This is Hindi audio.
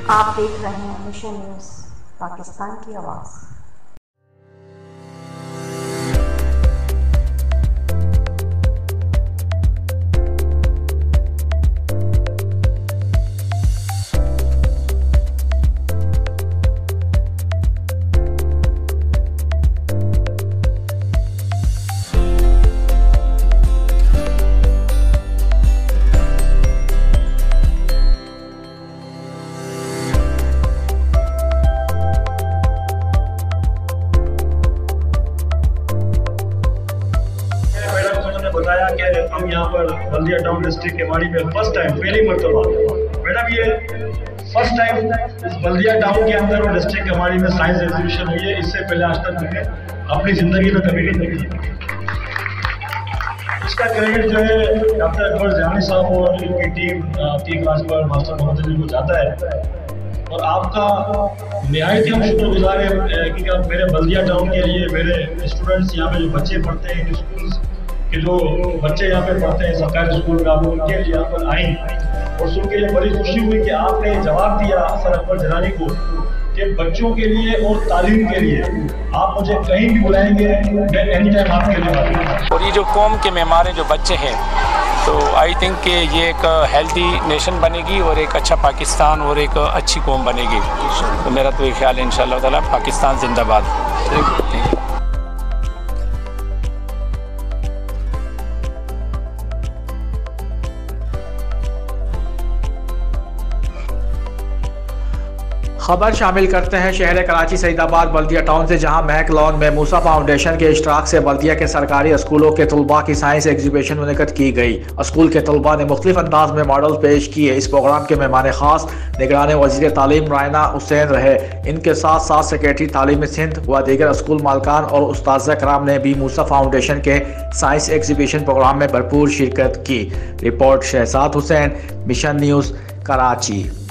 आप देख रहे हैं मिशन न्यूज़ पाकिस्तान की आवाज़। बताया कि हम यहाँ पर बल्दिया टाउन डिस्ट्रिक्ट केमाड़ी में फर्स्ट टाइम पहली मरतबा मैडम ये फर्स्ट टाइम इस बल्दिया टाउन के अंदर और डिस्ट्रिक्ट केमाड़ी में साइंस एग्जीबिशन हुई है। इससे पहले आज तक मैंने अपनी ज़िंदगी में कभी नहीं देखी। इसका क्रेडिट जो है डॉक्टर अकबर ज़ियानी साहब और इनकी टीम टी क्लास पर मास्टर मोहम्मद जी को जाता है और आपका नहायत ही हम शुक्रगुजार है कि आप मेरे बल्दिया टाउन के लिए मेरे स्टूडेंट्स यहाँ पे जो बच्चे पढ़ते हैं स्कूल कि जो बच्चे यहाँ पे पढ़ते हैं सरकारी स्कूल में, आप उनके लिए यहाँ पर आए और सुन के बड़ी खुशी हुई कि आपने जवाब दिया सर अकबर ज़ियानी को कि बच्चों के लिए और तालीम के लिए आप मुझे कहीं भी बुलाएंगे, मैं एनी टाइम आपके लिए आऊँगा। और ये जो कौम के मेहमान जो बच्चे हैं तो आई थिंक कि ये एक हेल्दी नेशन बनेगी और एक अच्छा पाकिस्तान और एक अच्छी कौम बनेगी। तो मेरा तो ये ख्याल है इंशाअल्लाह ताला पाकिस्तान जिंदाबाद। खबर शामिल करते हैं शहर कराची सईदाबाद बल्दिया टाउन से, जहां महक लॉन में मूसा फाउंडेशन के इश्तराक से बल्दिया के सरकारी स्कूलों के तलबा की साइंस एग्जीबिशन मुनक़द की गई। स्कूल के तलबा ने मुख्तलिफ अंदाज में मॉडल पेश किए। इस प्रोग्राम के मेहमान खास निगरान वज़ीर तालीम रायना हुसैन रहे। इनके साथ साथ सेक्रेटरी तालीम सिंध व दीगर स्कूल मालकान और उस्ताज़ कराम ने भी मूसा फाउंडेशन के साइंस एग्जीबिशन प्रोग्राम में भरपूर शिरकत की। Report Shahzad Hussain, mission news, Karachi.